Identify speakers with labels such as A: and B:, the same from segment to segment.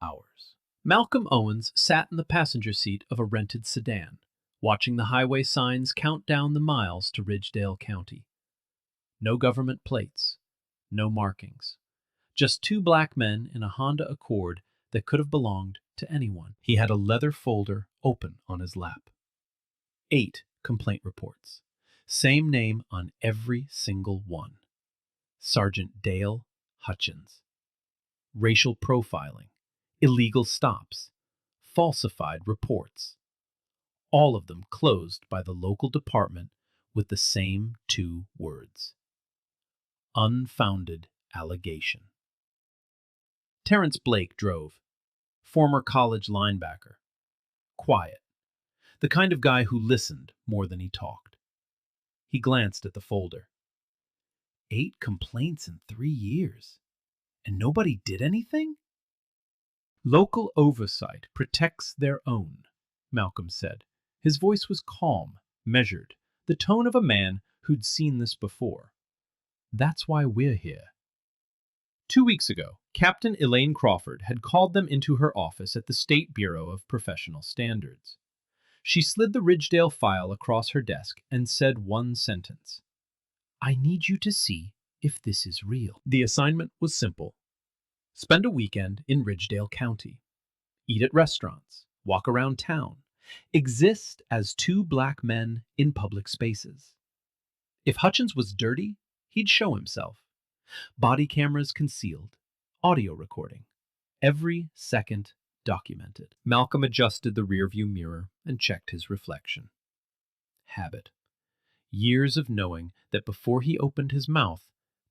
A: hours. Malcolm Owens sat in the passenger seat of a rented sedan, watching the highway signs count down the miles to Ridgedale County. No government plates, no markings. Just two black men in a Honda Accord that could have belonged to anyone. He had a leather folder open on his lap. 8 complaint reports. Same name on every single one. Sergeant Dale Hutchins. Racial profiling, illegal stops, falsified reports. All of them closed by the local department with the same 2 words. Unfounded allegation. Terrence Blake drove. Former college linebacker. Quiet. The kind of guy who listened more than he talked. He glanced at the folder. 8 complaints in 3 years. And nobody did anything? Local oversight protects their own, Malcolm said. His voice was calm, measured, the tone of a man who'd seen this before. That's why we're here. 2 weeks ago, Captain Elaine Crawford had called them into her office at the State Bureau of Professional Standards. She slid the Ridgedale file across her desk and said one sentence. I need you to see if this is real. The assignment was simple. Spend a weekend in Ridgedale County. Eat at restaurants. Walk around town. Exist as 2 black men in public spaces. If Hutchins was dirty, he'd show himself. Body cameras concealed. Audio recording. Every second documented. Malcolm adjusted the rearview mirror and checked his reflection. Habit. Years of knowing that before he opened his mouth,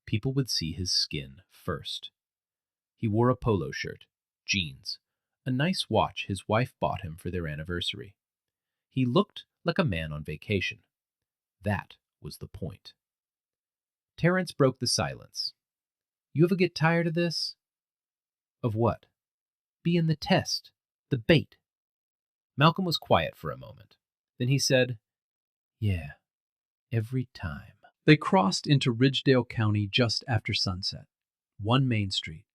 A: people would see his skin first. He wore a polo shirt, jeans, a nice watch his wife bought him for their anniversary. He looked like a man on vacation. That was the point. Terrence broke the silence. You ever get tired of this? Of what? Being the test, the bait. Malcolm was quiet for a moment. Then he said, Yeah, every time. They crossed into Ridgedale County just after sunset. One main street,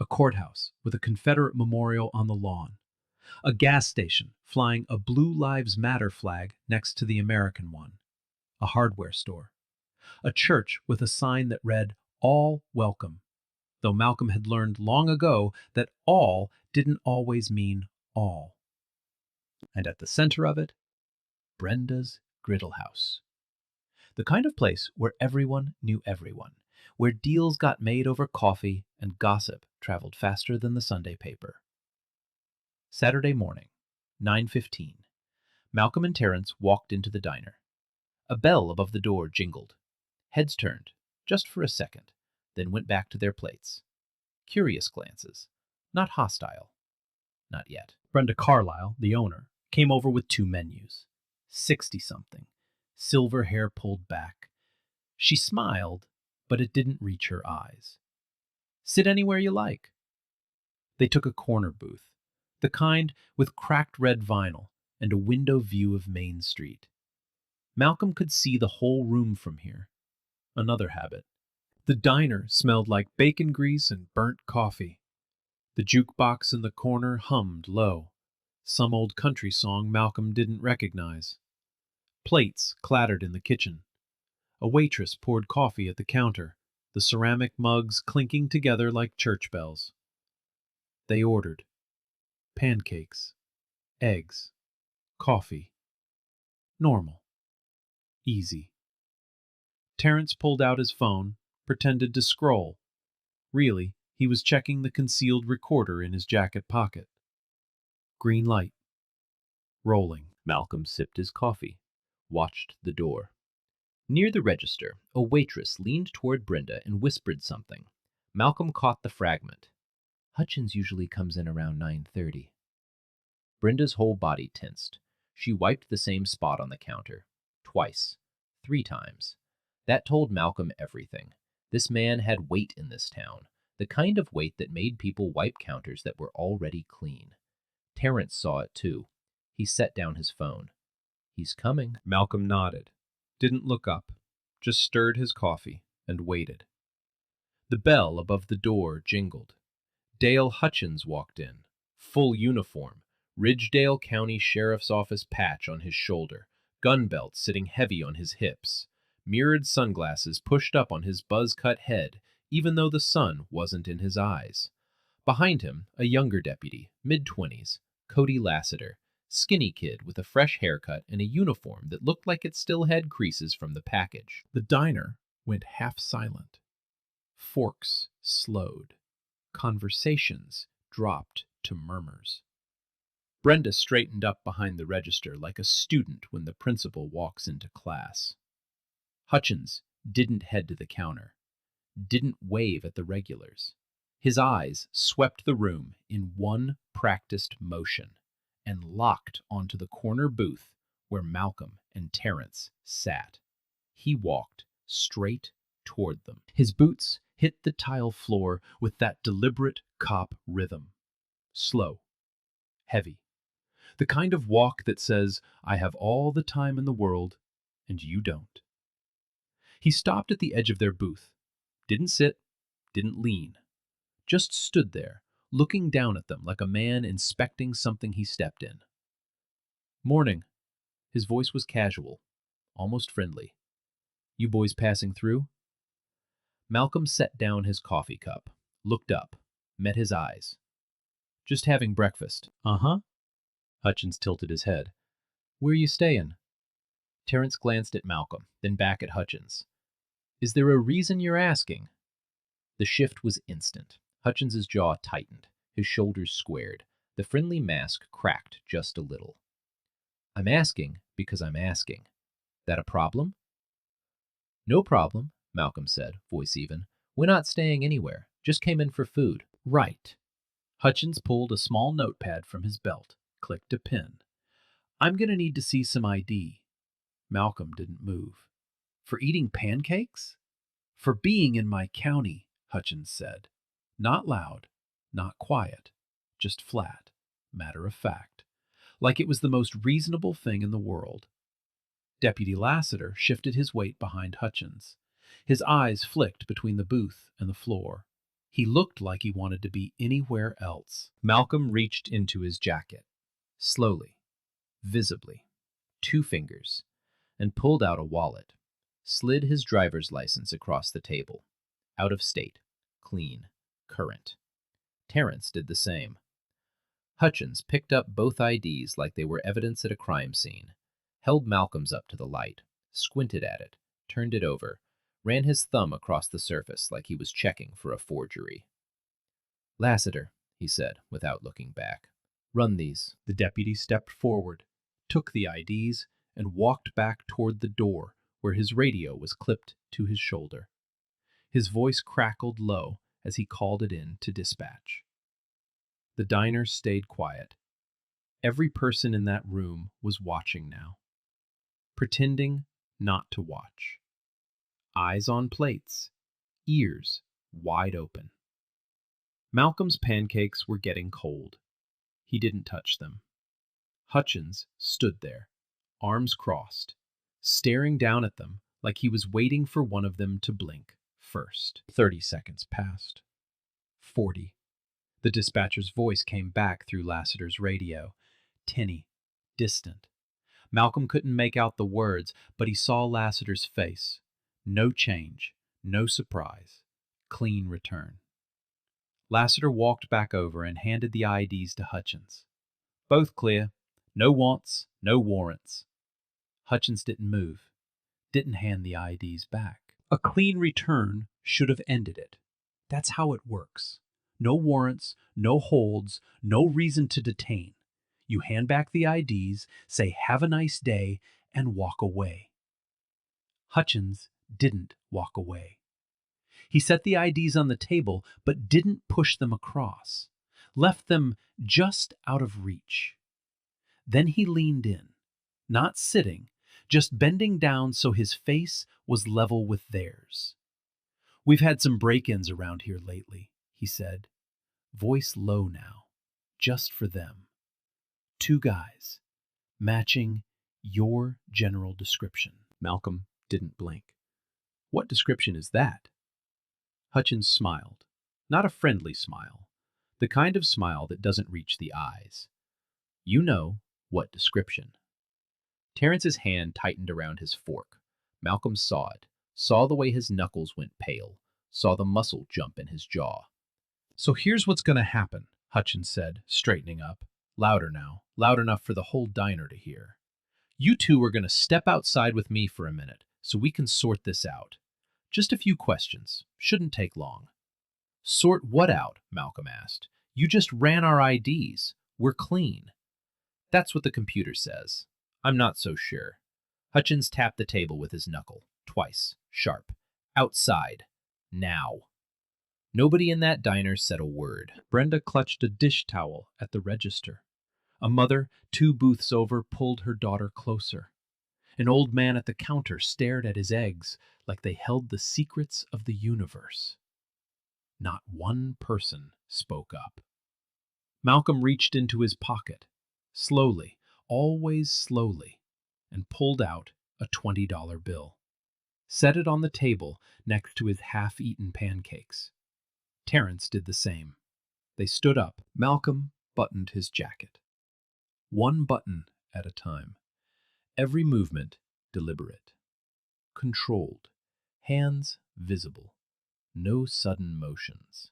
A: a courthouse with a Confederate memorial on the lawn, a gas station flying a Blue Lives Matter flag next to the American one, a hardware store, a church with a sign that read, All Welcome, though Malcolm had learned long ago that all didn't always mean all. And at the center of it, Brenda's Griddle House. The kind of place where everyone knew everyone, where deals got made over coffee and gossip traveled faster than the Sunday paper. Saturday morning, 9:15. Malcolm and Terrence walked into the diner. A bell above the door jingled. Heads turned, just for a second, then went back to their plates. Curious glances, not hostile. Not yet. Brenda Carlyle, the owner, came over with 2 menus. 60-something, silver hair pulled back. She smiled, but it didn't reach her eyes. Sit anywhere you like. They took a corner booth, the kind with cracked red vinyl and a window view of Main Street. Malcolm could see the whole room from here. Another habit. The diner smelled like bacon grease and burnt coffee. The jukebox in the corner hummed low, some old country song Malcolm didn't recognize. Plates clattered in the kitchen. A waitress poured coffee at the counter, the ceramic mugs clinking together like church bells. They ordered pancakes, eggs, coffee. Normal. Easy. Terrence pulled out his phone, pretended to scroll. Really, he was checking the concealed recorder in his jacket pocket. Green light. Rolling. Malcolm sipped his coffee, watched the door. Near the register, a waitress leaned toward Brenda and whispered something. Malcolm caught the fragment. Hutchins usually comes in around 9:30. Brenda's whole body tensed. She wiped the same spot on the counter. Twice. 3 times. That told Malcolm everything. This man had weight in this town, the kind of weight that made people wipe counters that were already clean. Terrence saw it too. He set down his phone. He's coming. Malcolm nodded. Didn't look up, just stirred his coffee and waited. The bell above the door jingled. Dale Hutchins walked in, Full uniform, Ridgedale County Sheriff's Office patch on his shoulder, gun belt sitting heavy on his hips, mirrored sunglasses pushed up on his buzz-cut head, even though the sun wasn't in his eyes. Behind him, a younger deputy, mid-20s, Cody Lassiter, skinny kid with a fresh haircut and a uniform that looked like it still had creases from the package. The diner went half silent. Forks slowed. Conversations dropped to murmurs. Brenda straightened up behind the register like a student when the principal walks into class. Hutchins didn't head to the counter, didn't wave at the regulars. His eyes swept the room in one practiced motion and locked onto the corner booth where Malcolm and Terrence sat. He walked straight toward them. His boots hit the tile floor with that deliberate cop rhythm. Slow, heavy. The kind of walk that says, I have all the time in the world, and you don't. He stopped at the edge of their booth. Didn't sit, didn't lean. Just stood there, looking down at them like a man inspecting something he stepped in. Morning. His voice was casual, almost friendly. You boys passing through? Malcolm set down his coffee cup, looked up, met his eyes. Just having breakfast. Uh-huh. Hutchins tilted his head. Where you staying? Terrence glanced at Malcolm, then back at Hutchins. Is there a reason you're asking? The shift was instant. Hutchins's jaw tightened, his shoulders squared. The friendly mask cracked just a little. I'm asking because I'm asking. That a problem? No problem, Malcolm said, voice even. We're not staying anywhere. Just came in for food. Right. Hutchins pulled a small notepad from his belt, clicked a pen. I'm going to need to see some ID. Malcolm didn't move. For eating pancakes? For being in my county, Hutchins said. Not loud, not quiet, just flat, matter of fact, like it was the most reasonable thing in the world. Deputy Lassiter shifted his weight behind Hutchins. His eyes flicked between the booth and the floor. He looked like he wanted to be anywhere else. Malcolm reached into his jacket, slowly, visibly, 2 fingers, and pulled out a wallet, slid his driver's license across the table. Out of state, clean, current. Terrence did the same. Hutchins picked up both IDs like they were evidence at a crime scene, held Malcolm's up to the light, squinted at it, turned it over, ran his thumb across the surface like he was checking for a forgery. Lassiter, he said, without looking back. Run these. The deputy stepped forward, took the IDs, and walked back toward the door where his radio was clipped to his shoulder. His voice crackled low as he called it in to dispatch. The diner stayed quiet. Every person in that room was watching now, pretending not to watch. Eyes on plates, ears wide open. Malcolm's pancakes were getting cold. He didn't touch them. Hutchins stood there, arms crossed, staring down at them like he was waiting for one of them to blink first. 30 seconds passed. 40. The dispatcher's voice came back through Lassiter's radio, tinny, distant. Malcolm couldn't make out the words, but he saw Lassiter's face. No change, no surprise. Clean return. Lassiter walked back over and handed the IDs to Hutchins. Both clear. No wants, no warrants. Hutchins didn't move, didn't hand the IDs back. A clean return should have ended it. That's how it works. No warrants, no holds, no reason to detain. You hand back the IDs, say have a nice day, and walk away. Hutchins didn't walk away. He set the IDs on the table, but didn't push them across, left them just out of reach. Then he leaned in, not sitting, just bending down so his face was level with theirs. We've had some break-ins around here lately, he said, voice low now, just for them. 2 guys, matching your general description. Malcolm didn't blink. What description is that? Hutchins smiled, not a friendly smile, The kind of smile that doesn't reach the eyes. You know what description. Terrence's hand tightened around his fork. Malcolm saw it, saw the way his knuckles went pale, saw the muscle jump in his jaw. So here's what's going to happen, Hutchins said, straightening up. Louder now, loud enough for the whole diner to hear. You two are going to step outside with me for a minute so we can sort this out. Just a few questions. Shouldn't take long. Sort what out? Malcolm asked. You just ran our IDs. We're clean. That's what the computer says. I'm not so sure. Hutchins tapped the table with his knuckle, twice, sharp. Outside. Now. Nobody in that diner said a word. Brenda clutched a dish towel at the register. A mother, 2 booths over, pulled her daughter closer. An old man at the counter stared at his eggs like they held the secrets of the universe. Not one person spoke up. Malcolm reached into his pocket, slowly, always slowly, and pulled out a $20 bill. Set it on the table next to his half-eaten pancakes. Terrence did the same. They stood up. Malcolm buttoned his jacket. One button at a time. Every movement deliberate. Controlled. Hands visible. No sudden motions.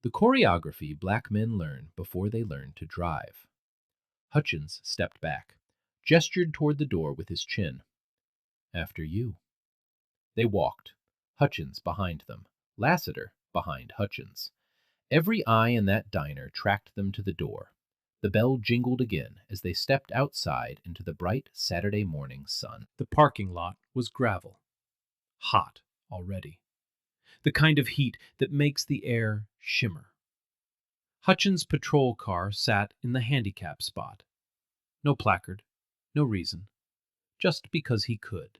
A: The choreography black men learn before they learn to drive. Hutchins stepped back, gestured toward the door with his chin. After you. They walked, Hutchins behind them, Lassiter behind Hutchins. Every eye in that diner tracked them to the door. The bell jingled again as they stepped outside into the bright Saturday morning sun. The parking lot was gravel. Hot already. The kind of heat that makes the air shimmer. Hutchins' patrol car sat in the handicap spot. No placard, no reason, just because he could.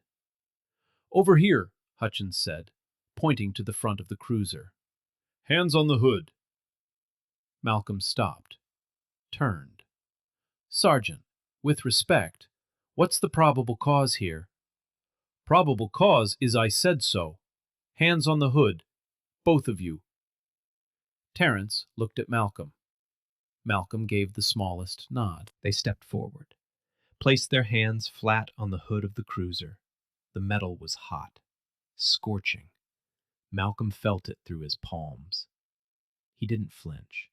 A: Over here, Hutchins said, pointing to the front of the cruiser. Hands on the hood. Malcolm stopped, turned. Sergeant, with respect, what's the probable cause here? Probable cause is I said so. Hands on the hood, both of you. Terrence looked at Malcolm. Malcolm gave the smallest nod. They stepped forward, placed their hands flat on the hood of the cruiser. The metal was hot, scorching. Malcolm felt it through his palms. He didn't flinch.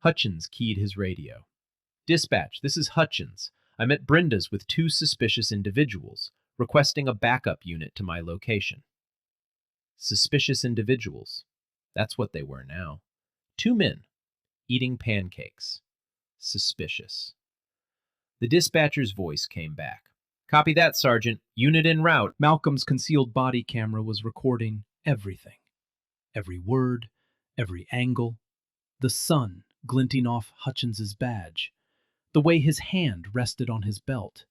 A: Hutchins keyed his radio. Dispatch, this is Hutchins. I'm at Brenda's with 2 suspicious individuals, requesting a backup unit to my location. Suspicious individuals. That's what they were now. 2 men, eating pancakes. Suspicious. The dispatcher's voice came back. Copy that, Sergeant. Unit en route. Malcolm's concealed body camera was recording everything. Every word, every angle. The sun glinting off Hutchins's badge. The way his hand rested on his belt.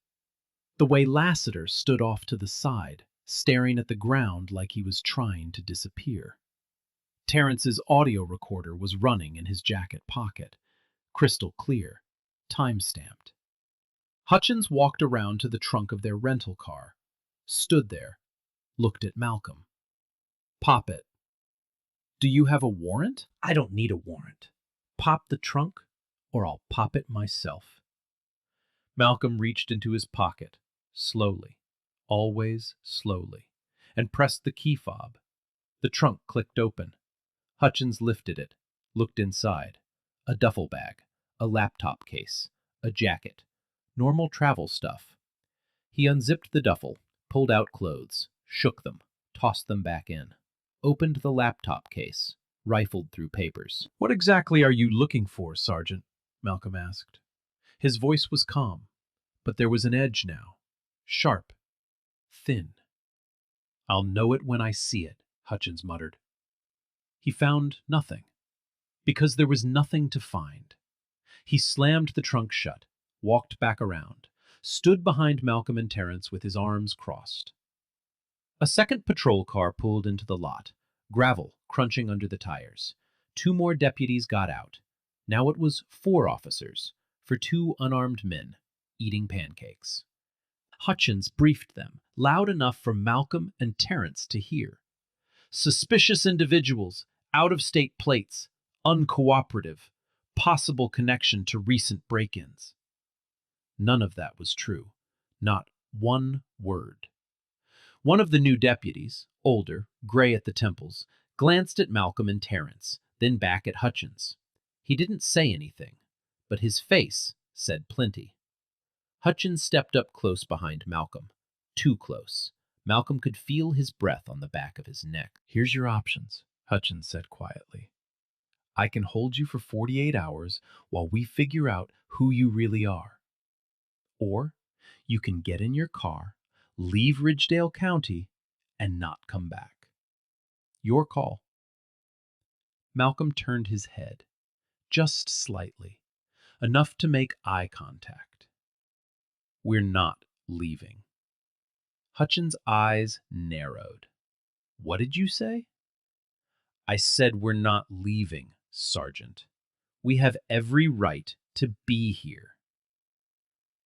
A: The way Lassiter stood off to the side, staring at the ground like he was trying to disappear. Terrence's audio recorder was running in his jacket pocket, crystal clear, time-stamped. Hutchins walked around to the trunk of their rental car, stood there, looked at Malcolm. Pop it. Do you have a warrant? I don't need a warrant. Pop the trunk, or I'll pop it myself. Malcolm reached into his pocket, slowly, always slowly, and pressed the key fob. The trunk clicked open. Hutchins lifted it, looked inside. A duffel bag, a laptop case, a jacket, normal travel stuff. He unzipped the duffel, pulled out clothes, shook them, tossed them back in, opened the laptop case, rifled through papers. What exactly are you looking for, Sergeant? Malcolm asked. His voice was calm, but there was an edge now, sharp, thin. I'll know it when I see it, Hutchins muttered. He found nothing, because there was nothing to find. He slammed the trunk shut, walked back around, stood behind Malcolm and Terrence with his arms crossed. A second patrol car pulled into the lot, gravel crunching under the tires. 2 more deputies got out. Now it was 4 officers, for 2 unarmed men, eating pancakes. Hutchins briefed them, loud enough for Malcolm and Terrence to hear. Suspicious individuals, out-of-state plates, uncooperative, possible connection to recent break-ins. None of that was true. Not one word. One of the new deputies, older, gray at the temples, glanced at Malcolm and Terence, then back at Hutchins. He didn't say anything, but his face said plenty. Hutchins stepped up close behind Malcolm. Too close. Malcolm could feel his breath on the back of his neck. "Here's your options," Hutchins said quietly. "I can hold you for 48 hours while we figure out who you really are. Or you can get in your car, leave Ridgedale County, and not come back. Your call." Malcolm turned his head, just slightly, enough to make eye contact. "We're not leaving." Hutchins' eyes narrowed. "What did you say?" "I said we're not leaving, Sergeant. We have every right to be here."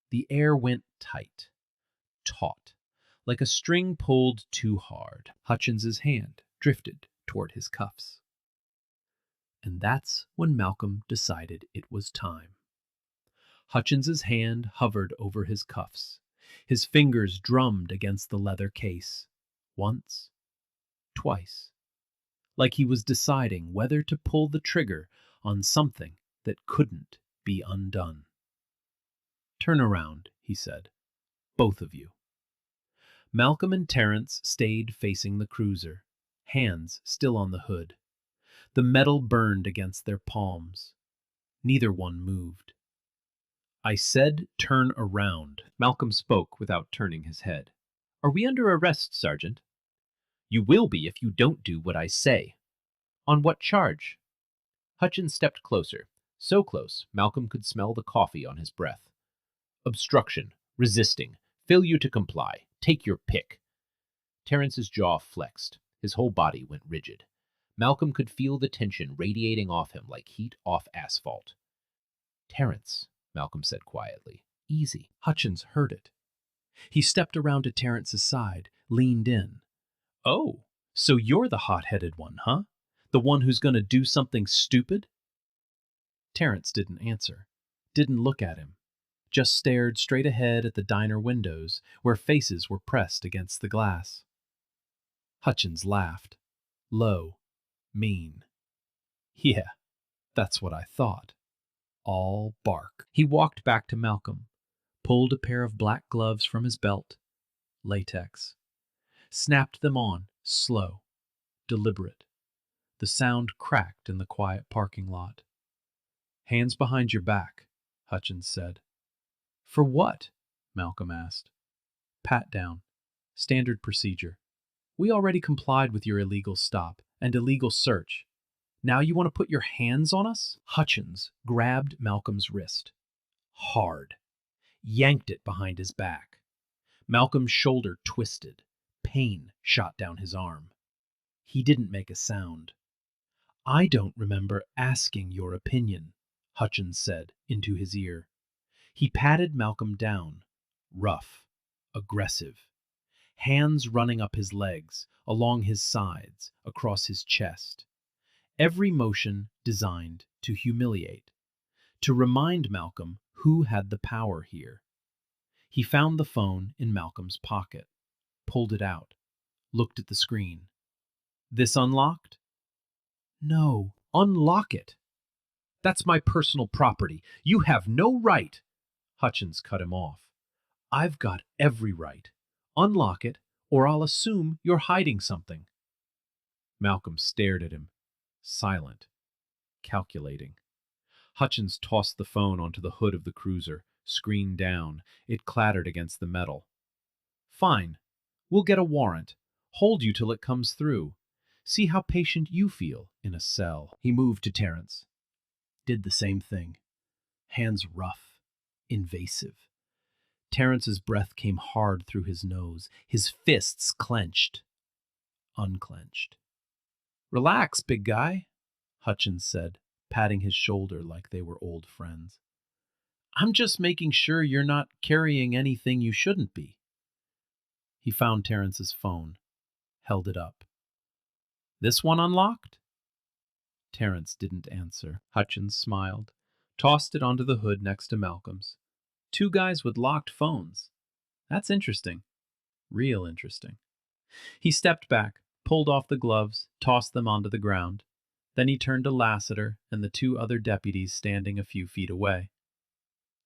A: The air went tight, taut, like a string pulled too hard. Hutchins's hand drifted toward his cuffs. And that's when Malcolm decided it was time. Hutchins's hand hovered over his cuffs. His fingers drummed against the leather case. Once, twice, like he was deciding whether to pull the trigger on something that couldn't be undone. "Turn around," he said. "Both of you." Malcolm and Terence stayed facing the cruiser, hands still on the hood. The metal burned against their palms. Neither one moved. "I said turn around." Malcolm spoke without turning his head. "Are we under arrest, Sergeant?" "You will be if you don't do what I say." "On what charge?" Hutchins stepped closer, so close Malcolm could smell the coffee on his breath. "Obstruction, resisting, failure to comply. Take your pick." Terence's jaw flexed. His whole body went rigid. Malcolm could feel the tension radiating off him like heat off asphalt. "Terence," Malcolm said quietly. "Easy." Hutchins heard it. He stepped around to Terence's side, leaned in. "Oh, so you're the hot-headed one, huh? The one who's going to do something stupid?" Terence didn't answer, didn't look at him, just stared straight ahead at the diner windows where faces were pressed against the glass. Hutchins laughed, low, mean. "Yeah, that's what I thought. All bark." He walked back to Malcolm, pulled a pair of black gloves from his belt, latex, snapped them on, slow, deliberate. The sound cracked in the quiet parking lot. "Hands behind your back," Hutchins said. "For what?" Malcolm asked. "Pat down. Standard procedure. We already complied with your illegal stop and illegal search. Now you want to put your hands on us?" Hutchins grabbed Malcolm's wrist. Hard. Yanked it behind his back. Malcolm's shoulder twisted. Pain shot down his arm. He didn't make a sound. "I don't remember asking your opinion," Hutchins said into his ear. He patted Malcolm down, rough, aggressive, hands running up his legs, along his sides, across his chest. Every motion designed to humiliate, to remind Malcolm who had the power here. He found the phone in Malcolm's pocket, pulled it out, looked at the screen. "This unlocked?" "No, unlock it. That's my personal property. You have no right." Hutchins cut him off. "I've got every right. Unlock it, or I'll assume you're hiding something." Malcolm stared at him, silent, calculating. Hutchins tossed the phone onto the hood of the cruiser, screen down. It clattered against the metal. "Fine. We'll get a warrant. Hold you till it comes through. See how patient you feel in a cell." He moved to Terence. Did the same thing. Hands rough, invasive. Terence's breath came hard through his nose. His fists clenched, unclenched. "Relax, big guy," Hutchins said, patting his shoulder like they were old friends. "I'm just making sure you're not carrying anything you shouldn't be." He found Terence's phone, held it up. "This one unlocked?" Terence didn't answer. Hutchins smiled, tossed it onto the hood next to Malcolm's. Two guys with locked phones. That's interesting. Real interesting. He stepped back, pulled off the gloves, tossed them onto the ground. Then he turned to Lassiter and the two other deputies standing a few feet away.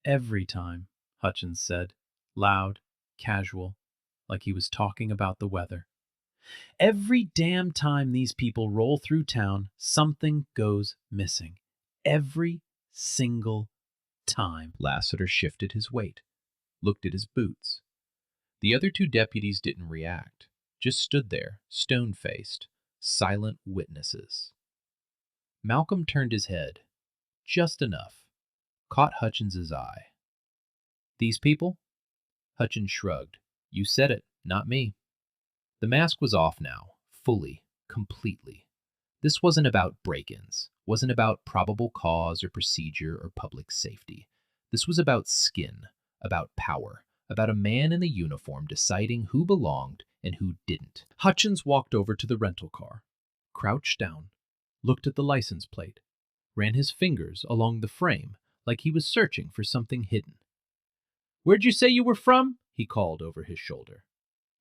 A: Every time, Hutchins said, loud, casual, like he was talking about the weather. Every damn time these people roll through town, something goes missing. Every single time. Lassiter shifted his weight, looked at his boots. The other two deputies didn't react, just stood there, stone-faced, silent witnesses. Malcolm turned his head, just enough, caught Hutchins's eye. These people? Hutchins shrugged. You said it, not me. The mask was off now, fully, completely. This wasn't about break-ins, wasn't about probable cause or procedure or public safety. This was about skin, about power, about a man in the uniform deciding who belonged and who didn't. Hutchins walked over to the rental car, crouched down, looked at the license plate, ran his fingers along the frame like he was searching for something hidden. Where'd you say you were from? He called over his shoulder.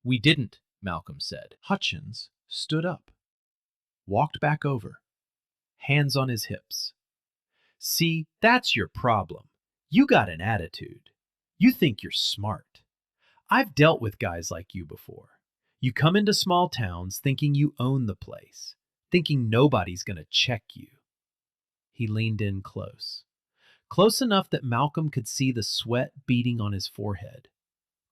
A: We didn't, Malcolm said. Hutchins stood up, walked back over, hands on his hips. See, that's your problem. You got an attitude. You think you're smart. I've dealt with guys like you before. You come into small towns thinking you own the place, thinking nobody's gonna check you. He leaned in close. Close enough that Malcolm could see the sweat beading on his forehead.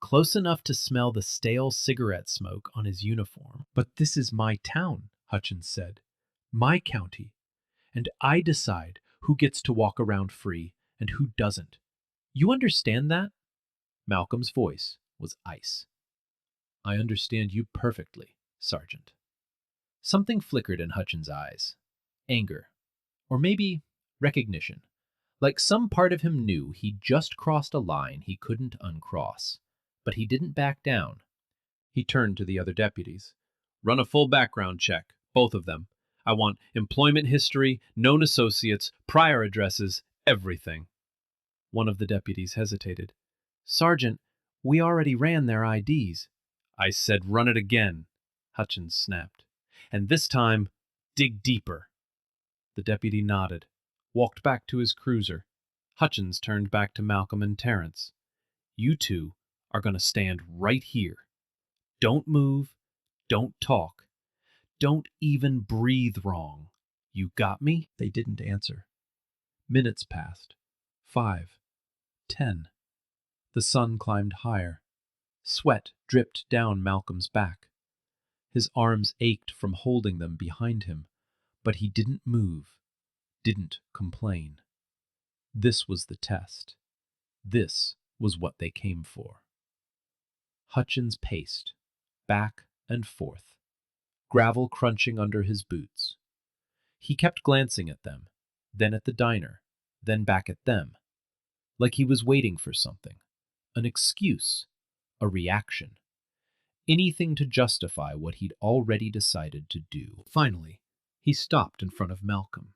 A: Close enough to smell the stale cigarette smoke on his uniform. But this is my town, Hutchins said. My county. And I decide who gets to walk around free and who doesn't. You understand that? Malcolm's voice was ice. I understand you perfectly, Sergeant. Something flickered in Hutchins' eyes. Anger. Or maybe recognition. Like some part of him knew he'd just crossed a line he couldn't uncross. But he didn't back down. He turned to the other deputies. Run a full background check, both of them. I want employment history, known associates, prior addresses, everything. One of the deputies hesitated. Sergeant, we already ran their IDs. I said run it again, Hutchins snapped. And this time, dig deeper. The deputy nodded, walked back to his cruiser. Hutchins turned back to Malcolm and Terence. You two are going to stand right here. Don't move. Don't talk. Don't even breathe wrong. You got me? They didn't answer. Minutes passed. 5. 10. The sun climbed higher. Sweat dripped down Malcolm's back. His arms ached from holding them behind him, but he didn't move, didn't complain. This was the test. This was what they came for. Hutchins paced, back and forth, gravel crunching under his boots. He kept glancing at them, then at the diner, then back at them, like he was waiting for something, an excuse, a reaction, anything to justify what he'd already decided to do. Finally, he stopped in front of Malcolm.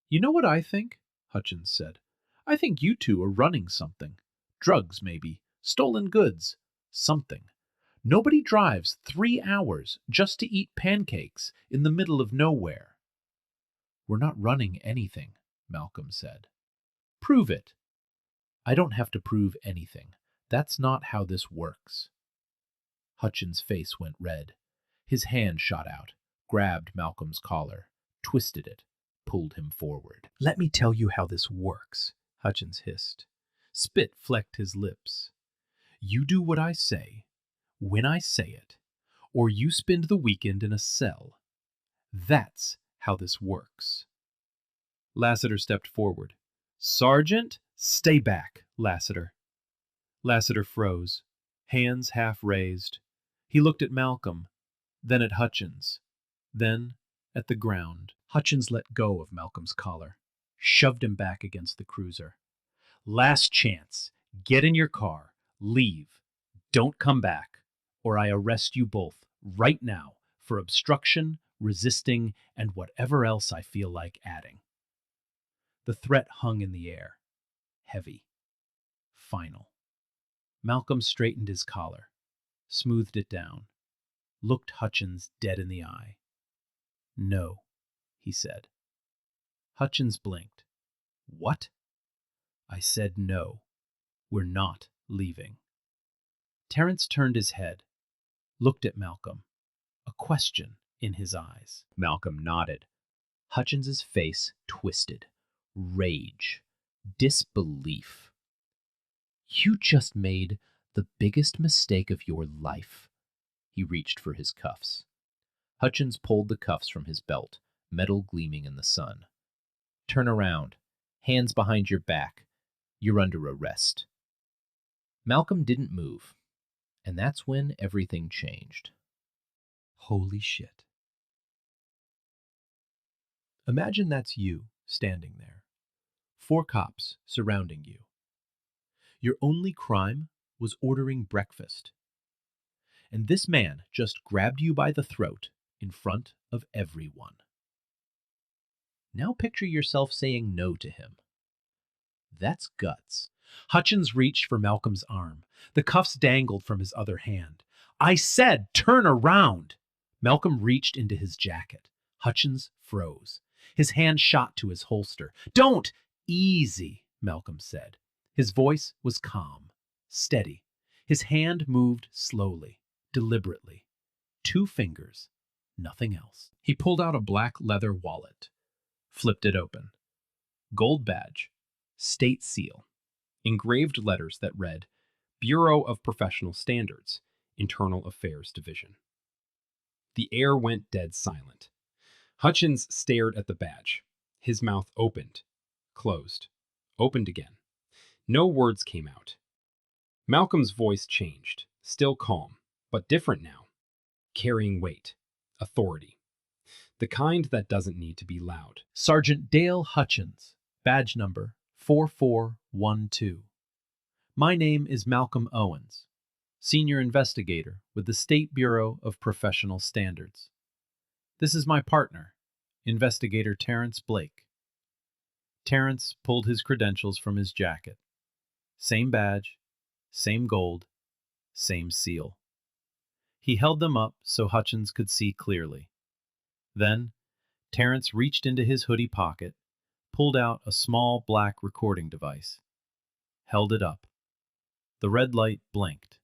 A: You know what I think? Hutchins said. I think you two are running something. Drugs, maybe. Stolen goods. Something. Nobody drives 3 hours just to eat pancakes in the middle of nowhere. We're not running anything, Malcolm said. Prove it. I don't have to prove anything. That's not how this works. Hutchins' face went red. His hand shot out, grabbed Malcolm's collar, twisted it, pulled him forward. Let me tell you how this works, Hutchins hissed. Spit flecked his lips. You do what I say, when I say it, or you spend the weekend in a cell. That's how this works. Lassiter stepped forward. Sergeant, stay back, Lassiter. Lassiter froze, hands half raised. He looked at Malcolm, then at Hutchins, then at the ground. Hutchins let go of Malcolm's collar, shoved him back against the cruiser. Last chance. Get in your car. Leave. Don't come back, or I arrest you both, right now, for obstruction, resisting, and whatever else I feel like adding. The threat hung in the air, heavy, final. Malcolm straightened his collar, smoothed it down, looked Hutchins dead in the eye. "No," he said. Hutchins blinked. "What?" "I said no. We're not leaving." Terence turned his head, looked at Malcolm, a question in his eyes. Malcolm nodded. Hutchins's face twisted. Rage. Disbelief. "You just made the biggest mistake of your life." He reached for his cuffs. Hutchins pulled the cuffs from his belt, metal gleaming in the sun. "Turn around. Hands behind your back. You're under arrest." Malcolm didn't move, and that's when everything changed. Holy shit. Imagine that's you standing there. 4 cops surrounding you. Your only crime was ordering breakfast. And this man just grabbed you by the throat in front of everyone. Now picture yourself saying no to him. That's guts. Hutchins reached for Malcolm's arm. The cuffs dangled from his other hand. "I said turn around!" Malcolm reached into his jacket. Hutchins froze. His hand shot to his holster. "Don't!" "Easy," Malcolm said. His voice was calm, steady. His hand moved slowly, deliberately. 2 fingers, nothing else. He pulled out a black leather wallet, flipped it open. Gold badge, state seal, engraved letters that read, Bureau of Professional Standards, Internal Affairs Division. The air went dead silent. Hutchins stared at the badge. His mouth opened, closed, opened again. No words came out. Malcolm's voice changed, still calm, but different now, carrying weight, authority. The kind that doesn't need to be loud. "Sergeant Dale Hutchins, badge number 4412. My name is Malcolm Owens, senior investigator with the State Bureau of Professional Standards. This is my partner, Investigator Terence Blake." Terence pulled his credentials from his jacket. Same badge, same gold, same seal. He held them up so Hutchins could see clearly. Then, Terence reached into his hoodie pocket, pulled out a small black recording device, held it up. The red light blinked.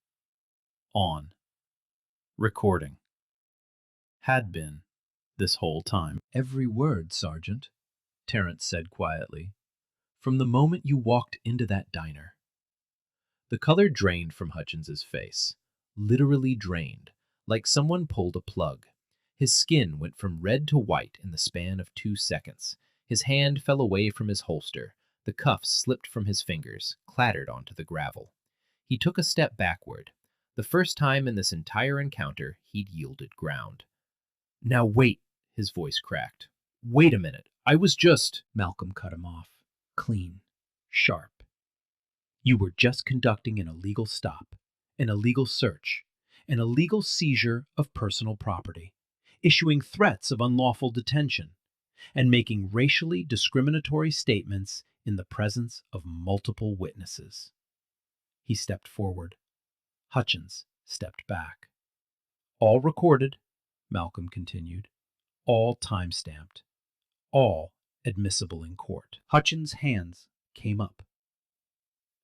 A: On. Recording. Had been this whole time. "Every word, Sergeant," Terence said quietly, "from the moment you walked into that diner." The color drained from Hutchins's face, literally drained, like someone pulled a plug. His skin went from red to white in the span of 2 seconds. His hand fell away from his holster. The cuffs slipped from his fingers, clattered onto the gravel. He took a step backward, the first time in this entire encounter he'd yielded ground. "Now wait," his voice cracked. "Wait a minute. I was just—" Malcolm cut him off. Clean. Sharp. "You were just conducting an illegal stop, an illegal search, an illegal seizure of personal property, issuing threats of unlawful detention, and making racially discriminatory statements in the presence of multiple witnesses." He stepped forward. Hutchins stepped back. "All recorded," Malcolm continued. "All time-stamped. All admissible in court." Hutchins' hands came up,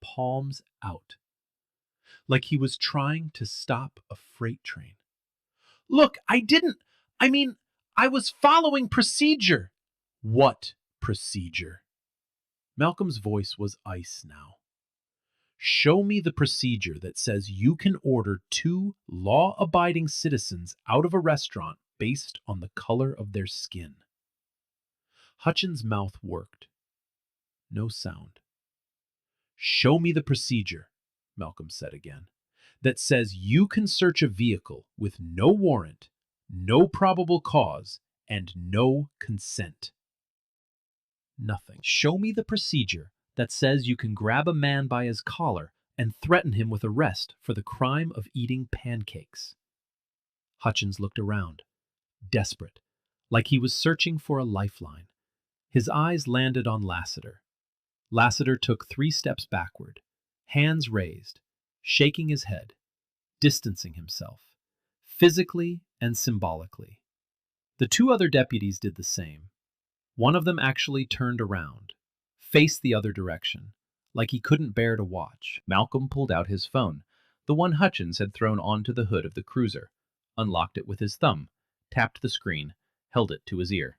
A: palms out, like he was trying to stop a freight train. "Look, I was following procedure." "What procedure?" Malcolm's voice was ice now. "Show me the procedure that says you can order 2 law-abiding citizens out of a restaurant based on the color of their skin." Hutchins' mouth worked. No sound. "Show me the procedure," Malcolm said again, "that says you can search a vehicle with no warrant, no probable cause, and no consent." Nothing. "Show me the procedure that says you can grab a man by his collar and threaten him with arrest for the crime of eating pancakes." Hutchins looked around, desperate, like he was searching for a lifeline. His eyes landed on Lassiter. Lassiter took 3 steps backward, hands raised, shaking his head, distancing himself, physically and symbolically. The 2 other deputies did the same. One of them actually turned around, faced the other direction, like he couldn't bear to watch.
B: Malcolm pulled out his phone, the one Hutchins had thrown onto the hood of the cruiser, unlocked it with his thumb, tapped the screen, held it to his ear.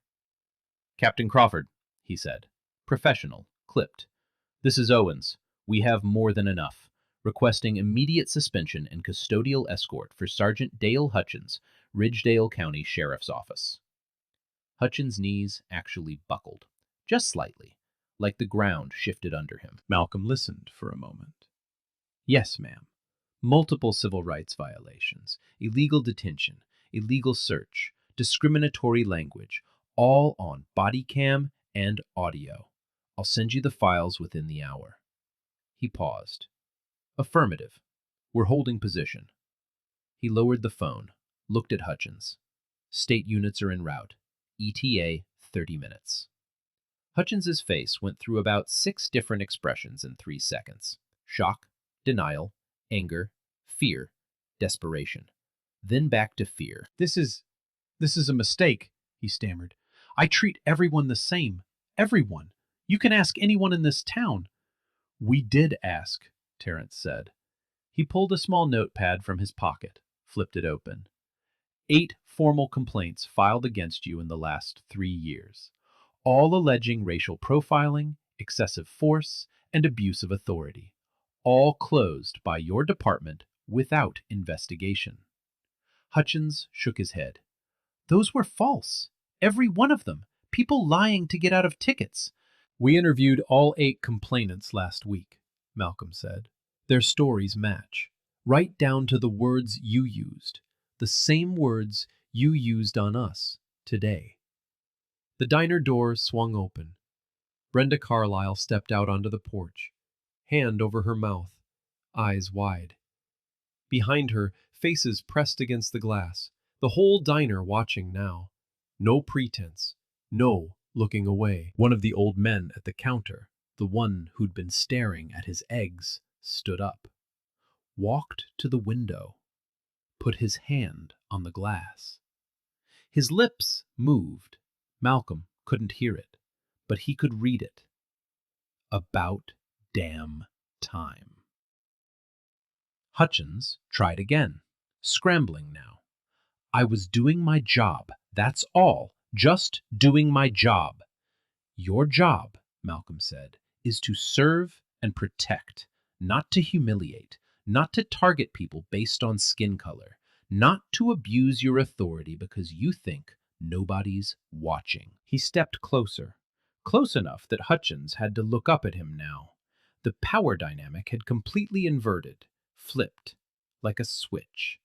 B: "Captain Crawford," he said. "Professional, clipped. This is Owens. We have more than enough. Requesting immediate suspension and custodial escort for Sergeant Dale Hutchins, Ridgedale County Sheriff's Office." Hutchins' knees actually buckled, just slightly, like the ground shifted under him.
A: Malcolm listened for a moment. "Yes, ma'am. Multiple civil rights violations, illegal detention, illegal search, discriminatory language, all on body cam and audio. I'll send you the files within the hour." He paused. "Affirmative. We're holding position." He lowered the phone, looked at Hutchins. "State units are en route. ETA 30 minutes. Hutchins's face went through about 6 different expressions in 3 seconds. Shock, denial, anger, fear, desperation. Then back to fear. This is a mistake," he stammered. "I treat everyone the same. Everyone. You can ask anyone in this town." "We did ask," Terrence said. He pulled a small notepad from his pocket, flipped it open. 8 formal complaints filed against you in the last 3 years, all alleging racial profiling, excessive force, and abuse of authority, all closed by your department without investigation. Hutchins shook his head. "Those were false. Every one of them. People lying to get out of tickets." "We interviewed all 8 complainants last week," Malcolm said. "Their stories match, right down to the words you used, the same words you used on us today." The diner door swung open. Brenda Carlyle stepped out onto the porch, hand over her mouth, eyes wide. Behind her, faces pressed against the glass, the whole diner watching now. No pretense, no looking away. One of the old men at the counter, the one who'd been staring at his eggs, stood up, walked to the window, put his hand on the glass. His lips moved. Malcolm couldn't hear it, but he could read it. About damn time. Hutchins tried again, scrambling now. "I was doing my job, that's all, just doing my job." "Your job," Malcolm said, "is to serve and protect, not to humiliate, not to target people based on skin color, not to abuse your authority because you think nobody's watching." He stepped closer, close enough that Hutchins had to look up at him now. The power dynamic had completely inverted, flipped, like a switch.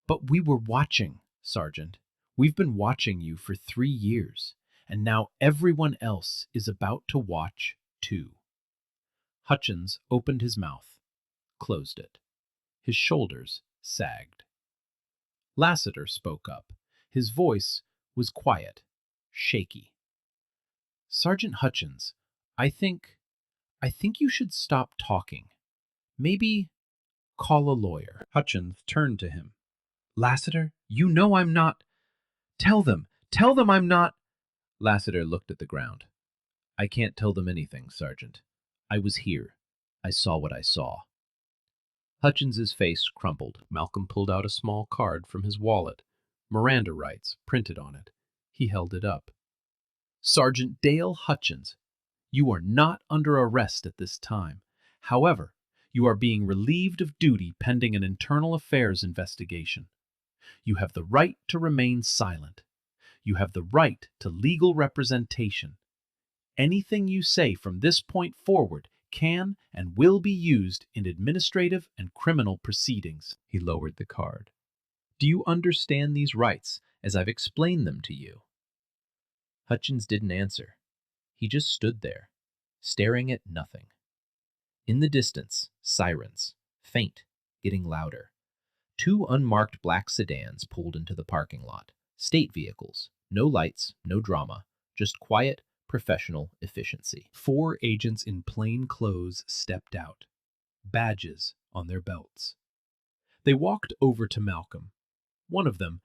A: "But we were watching, Sergeant. We've been watching you for 3 years, and now everyone else is about to watch too." Hutchins opened his mouth, closed it. His shoulders sagged. Lassiter spoke up. His voice was quiet, shaky. "Sergeant Hutchins, I think you should stop talking. Maybe call a lawyer." Hutchins turned to him. "Lassiter, you know I'm not. Tell them I'm not." Lassiter looked at the ground. "I can't tell them anything, Sergeant. I was here. I saw what I saw." Hutchins's face crumpled. Malcolm pulled out a small card from his wallet, Miranda rights printed on it. He held it up. "Sergeant Dale Hutchins, you are not under arrest at this time. However, you are being relieved of duty pending an internal affairs investigation. You have the right to remain silent. You have the right to legal representation. Anything you say from this point forward can and will be used in administrative and criminal proceedings." He lowered the card. "Do you understand these rights as I've explained them to you?" Hutchins didn't answer. He just stood there, staring at nothing. In the distance, sirens, faint, getting louder. 2 unmarked black sedans pulled into the parking lot, state vehicles,
B: No lights, no drama, just quiet, professional efficiency.
A: 4 agents in plain clothes stepped out, badges on their belts. They walked over to Malcolm. One of them,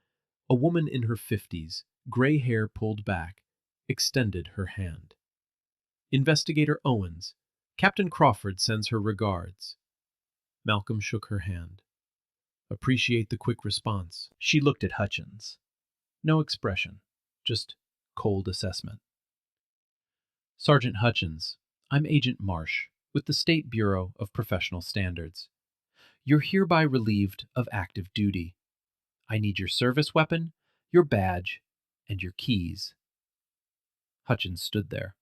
A: a woman in her 50s, gray hair pulled back, extended her hand. Investigator Owens, Captain Crawford sends her regards. Malcolm shook her hand. Appreciate the quick response. She looked at Hutchins. No expression, just cold assessment. Sergeant Hutchins, I'm Agent Marsh, with the State Bureau of Professional Standards. You're hereby relieved of active duty. I need your service weapon, your badge, and your keys. Hutchins stood there,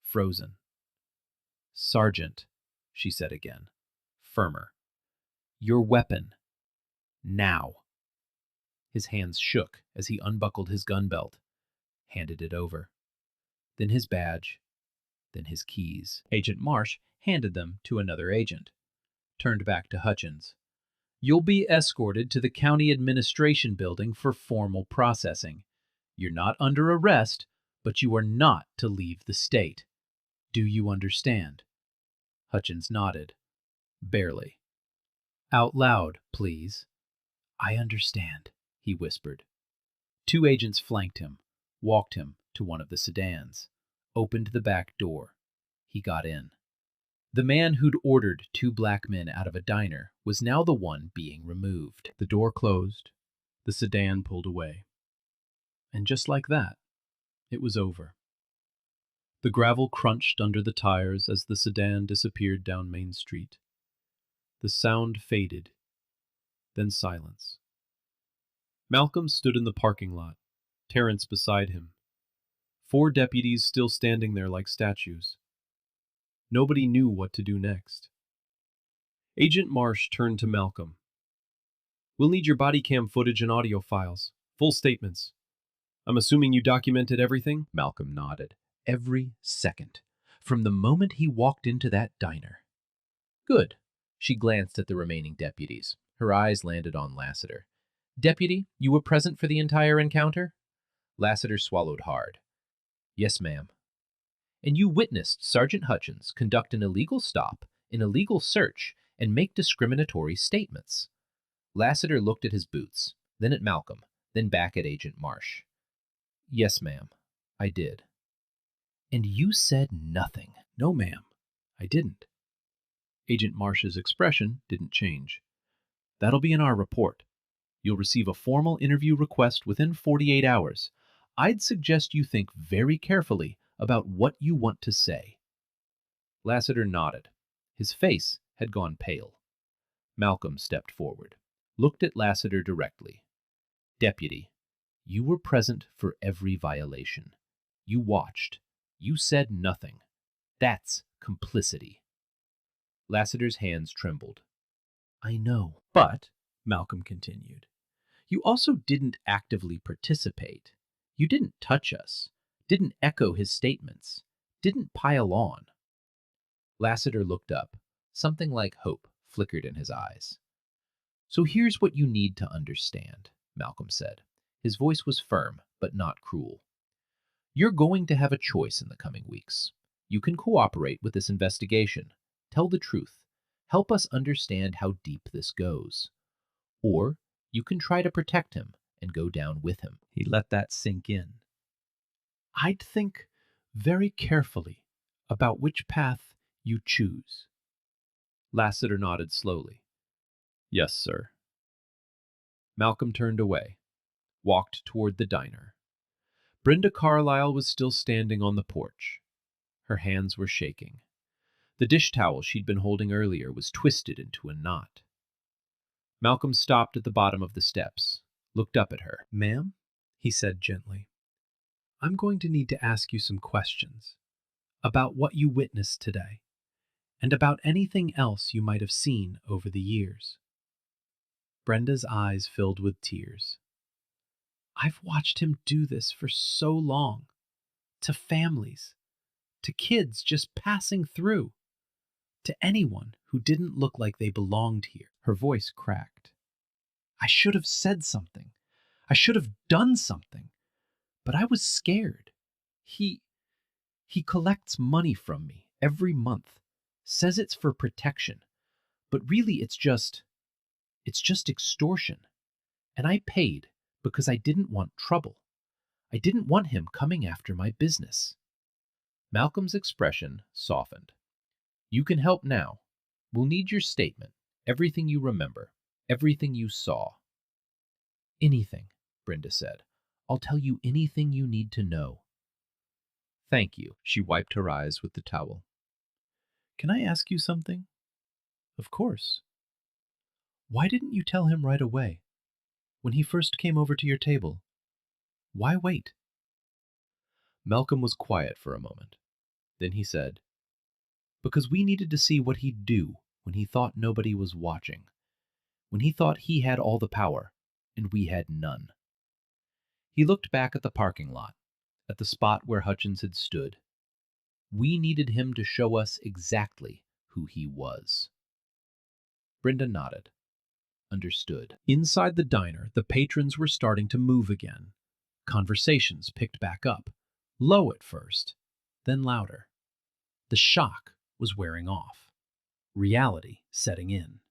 A: frozen. Sergeant, she said again, firmer. Your weapon. Now. His hands shook as he unbuckled his gun belt, handed it over. Then his badge, then his keys. Agent Marsh handed them to another agent, turned back to Hutchins. You'll be escorted to the county administration building for formal processing. You're not under arrest, but you are not to leave the state. Do you understand? Hutchins nodded. Barely. Out loud, please. I understand, he whispered. 2 agents flanked him, walked him to one of the sedans, opened the back door. He got in. The man who'd ordered 2 black men out of a diner was now the one being removed. The door closed. The sedan pulled away. And just like that, it was over. The gravel crunched under the tires as the sedan disappeared down Main Street. The sound faded, then silence. Malcolm stood in the parking lot, Terrence beside him. 4 deputies still standing there like statues. Nobody knew what to do next. Agent Marsh turned to Malcolm. We'll need your body cam footage and audio files, full statements. I'm assuming you documented everything?
B: Malcolm nodded. Every second, from the moment he walked into that diner. Good. She glanced at the remaining deputies. Her eyes landed on Lassiter. Deputy, you were present for the entire encounter? Lassiter swallowed hard. Yes, ma'am. And you witnessed Sergeant Hutchins conduct an illegal stop, an illegal search, and make discriminatory statements. Lassiter looked at his boots, then at Malcolm, then back at Agent Marsh. Yes, ma'am, I did. And you said nothing.
A: No, ma'am, I didn't. Agent Marsh's expression didn't change. That'll be in our report. You'll receive a formal interview request within 48 hours. I'd suggest you think very carefully about what you want to say.
B: Lassiter nodded. His face had gone pale. Malcolm stepped forward, looked at Lassiter directly. Deputy, you were present for every violation. You watched. You said nothing. That's complicity. Lassiter's hands trembled. I know.
A: But, Malcolm continued, you also didn't actively participate. You didn't touch us, didn't echo his statements, didn't pile on.
B: Lassiter looked up. Something like hope flickered in his eyes. So here's what you need to understand, Malcolm said. His voice was firm, but not cruel. You're going to have a choice in the coming weeks. You can cooperate with this investigation, tell the truth, help us understand how deep this goes. Or you can try to protect him and go down with him.
A: He let that sink in. I'd think very carefully about which path you choose.
B: Lassiter nodded slowly.
A: Yes, sir.
B: Malcolm turned away, walked toward the diner. Brenda Carlyle was still standing on the porch. Her hands were shaking. The dish towel she'd been holding earlier was twisted into a knot. Malcolm stopped at the bottom of the steps, looked up at her.
A: Ma'am, he said gently, I'm going to need to ask you some questions about what you witnessed today and about anything else you might have seen over the years. Brenda's eyes filled with tears. I've watched him do this for so long, to families, to kids just passing through, to anyone who didn't look like they belonged here. Her voice cracked. I should have said something. I should have done something. but I was scared. He he collects money from me every month, says it's for protection, but really it's just extortion. And I paid because I didn't want trouble. I didn't want him coming after my business."
B: Malcolm's expression softened. "You can help now. We'll need your statement, everything you remember, everything you saw."
A: "Anything," Brenda said. "I'll tell you anything you need to know."
B: "Thank you." She wiped her eyes with the towel.
A: "Can I ask you something?" "Of course." "Why didn't you tell him right away? When he first came over to your table? Why wait?"
B: Malcolm was quiet for a moment. Then he said,
A: "Because we needed to see what he'd do when he thought nobody was watching, when he thought he had all the power and we had none."
B: He looked back at the parking lot, at the spot where Hutchins had stood. "We needed him to show us exactly who he was." Brenda nodded. Understood.
A: Inside the diner, the patrons were starting to move again. Conversations picked back up, low at first, then louder. The shock was wearing off, reality setting in.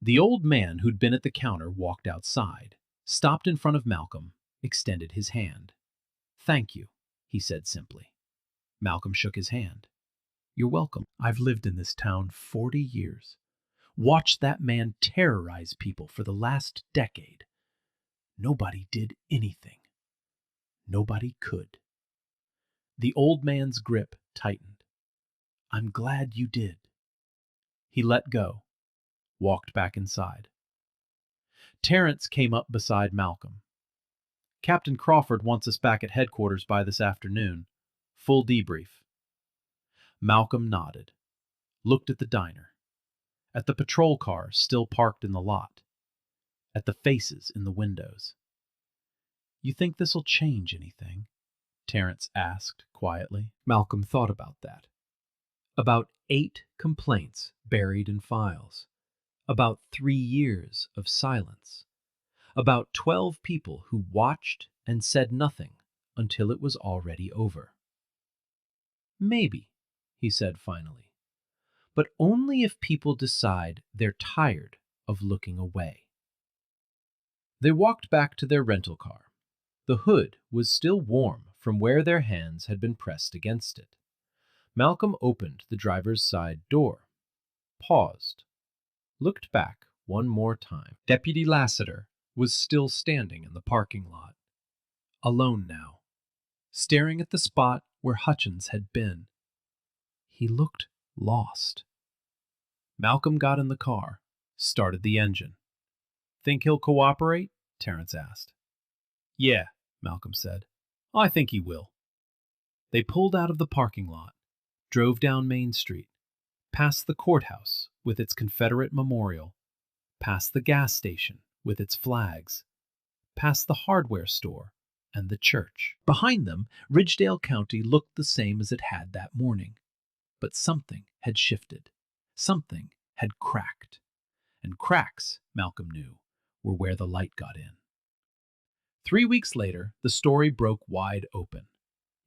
A: The old man who'd been at the counter walked outside, stopped in front of Malcolm, extended his hand. "Thank you," he said simply. Malcolm shook his hand. "You're welcome. I've lived in this town 40 years. Watched that man terrorize people for the last decade. Nobody did anything. Nobody could." The old man's grip tightened. "I'm glad you did." He let go, walked back inside. Terrence came up beside Malcolm. "Captain Crawford wants us back at headquarters by this afternoon. Full debrief." Malcolm nodded, looked at the diner, at the patrol car still parked in the lot, at the faces in the windows. "You think this'll change anything?" Terrence asked quietly. Malcolm thought about that. About 8 complaints buried in files. About 3 years of silence. About 12 people who watched and said nothing until it was already over. "Maybe," he said finally, "but only if people decide they're tired of looking away." They walked back to their rental car. The hood was still warm from where their hands had been pressed against it. Malcolm opened the driver's side door, paused, looked back one more time. Deputy Lassiter was still standing in the parking lot, alone now, staring at the spot where Hutchins had been. He looked lost. Malcolm got in the car, started the engine. "Think he'll cooperate?" Terrence asked. "Yeah," Malcolm said. "I think he will." They pulled out of the parking lot, drove down Main Street, past the courthouse with its Confederate memorial, past the gas station with its flags, past the hardware store and the church. Behind them, Ridgedale County looked the same as it had that morning. But something had shifted. Something had cracked. And cracks, Malcolm knew, were where the light got in. 3 weeks later, the story broke wide open.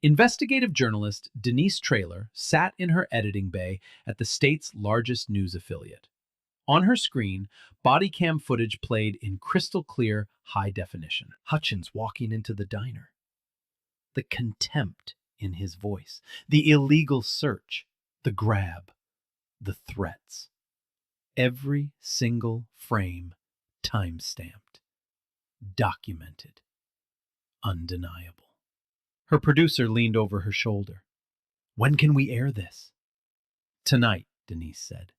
A: Investigative journalist Denise Traylor sat in her editing bay at the state's largest news affiliate. On her screen, body cam footage played in crystal clear, high definition. Hutchins walking into the diner. The contempt in his voice. The illegal search. The grab. The threats. Every single frame time-stamped. Documented. Undeniable. Her producer leaned over her shoulder. "When can we air this?" "Tonight," Denise said.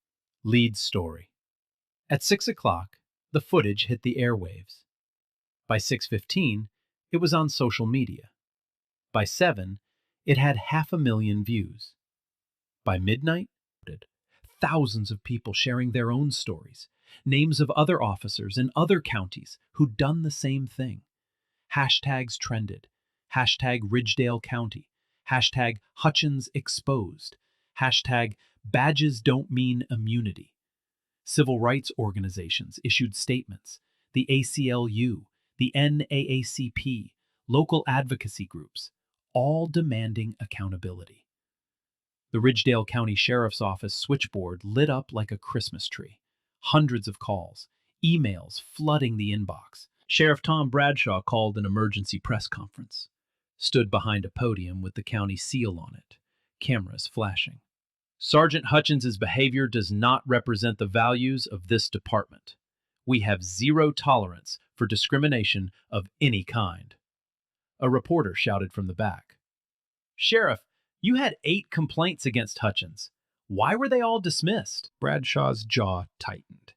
A: "Lead story." At 6 o'clock, the footage hit the airwaves. By 6:15, it was on social media. By 7, it had 500,000 views. By midnight, thousands of people sharing their own stories, names of other officers in other counties who'd done the same thing. Hashtags trended. Hashtag Ridgedale County. Hashtag Hutchins exposed. Hashtag badges don't mean immunity. Civil rights organizations issued statements. The ACLU, the NAACP, local advocacy groups, all demanding accountability. The Ridgedale County Sheriff's Office switchboard lit up like a Christmas tree. Hundreds of calls, emails flooding the inbox. Sheriff Tom Bradshaw called an emergency press conference, stood behind a podium with the county seal on it, cameras flashing. Sergeant Hutchins's behavior does not represent the values of this department. We have zero tolerance for discrimination of any kind. A reporter shouted from the back. Sheriff, you had 8 complaints against Hutchins. Why were they all dismissed? Bradshaw's jaw tightened.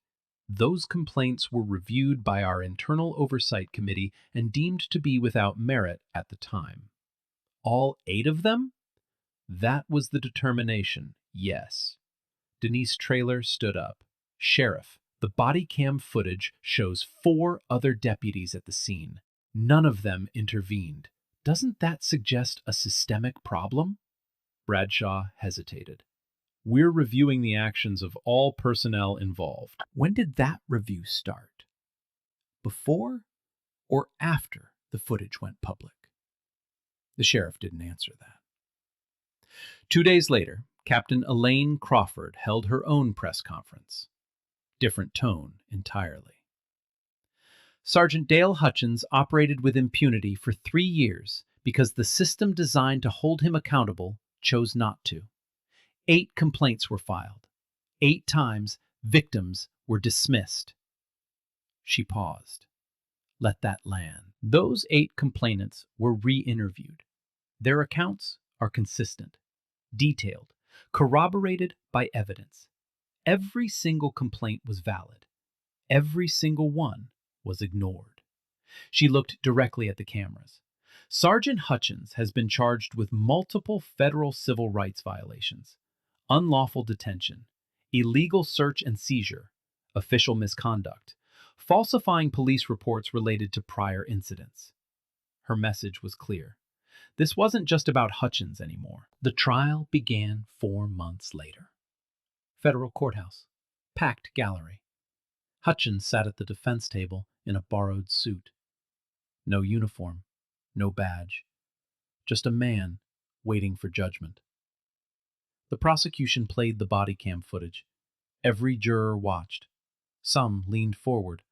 A: Those complaints were reviewed by our internal oversight committee and deemed to be without merit at the time. All 8 of them? That was the determination, yes. Denise Traylor stood up. Sheriff, the body cam footage shows 4 other deputies at the scene. None of them intervened. Doesn't that suggest a systemic problem? Bradshaw hesitated. We're reviewing the actions of all personnel involved. When did that review start? Before or after the footage went public? The sheriff didn't answer that. 2 days later, Captain Elaine Crawford held her own press conference. Different tone entirely. Sergeant Dale Hutchins operated with impunity for 3 years because the system designed to hold him accountable chose not to. 8 complaints were filed. 8 times, victims were dismissed. She paused. Let that land. Those 8 complainants were re-interviewed. Their accounts are consistent, detailed, corroborated by evidence. Every single complaint was valid. Every single one was ignored. She looked directly at the cameras. Sergeant Hutchins has been charged with multiple federal civil rights violations: unlawful detention, illegal search and seizure, official misconduct, falsifying police reports related to prior incidents. Her message was clear. This wasn't just about Hutchins anymore. The trial began 4 months later. Federal courthouse. Packed gallery. Hutchins sat at the defense table in a borrowed suit. No uniform, no badge. Just a man waiting for judgment. The prosecution played the body cam footage. Every juror watched. Some leaned forward.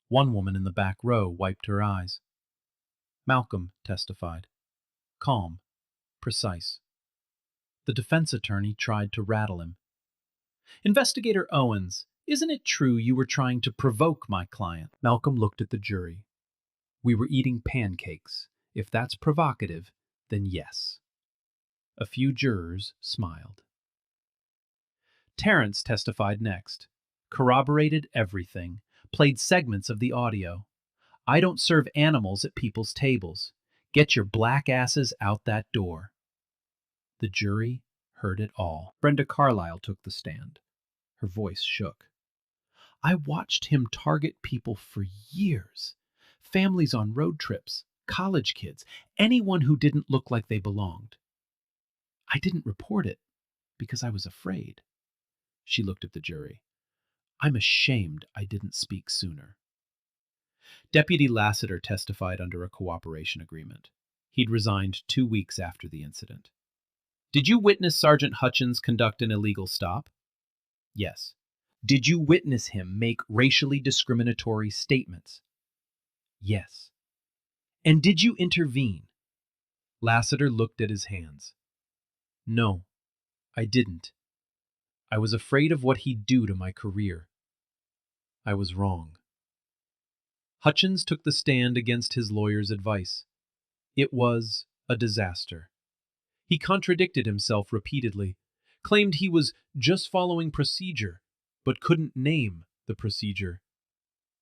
A: One woman in the back row wiped her eyes. Malcolm testified. Calm, precise. The defense attorney tried to rattle him. Investigator Owens, isn't it true you were trying to provoke my client? Malcolm looked at the jury. We were eating pancakes. If that's provocative, then yes. A few jurors smiled. Terrence testified next, corroborated everything, played segments of the audio. I don't serve animals at people's tables. Get your black asses out that door. The jury heard it all. Brenda Carlisle took the stand. Her voice shook. I watched him target people for years. Families on road trips, college kids, anyone who didn't look like they belonged. I didn't report it because I was afraid. She looked at the jury. I'm ashamed I didn't speak sooner. Deputy Lassiter testified under a cooperation agreement. He'd resigned 2 weeks after the incident. Did you witness Sergeant Hutchins conduct an illegal stop? Yes. Did you witness him make racially discriminatory statements? Yes. And did you intervene? Lassiter looked at his hands. No, I didn't. I was afraid of what he'd do to my career. I was wrong. Hutchins took the stand against his lawyer's advice. It was a disaster. He contradicted himself repeatedly, claimed he was just following procedure, but couldn't name the procedure.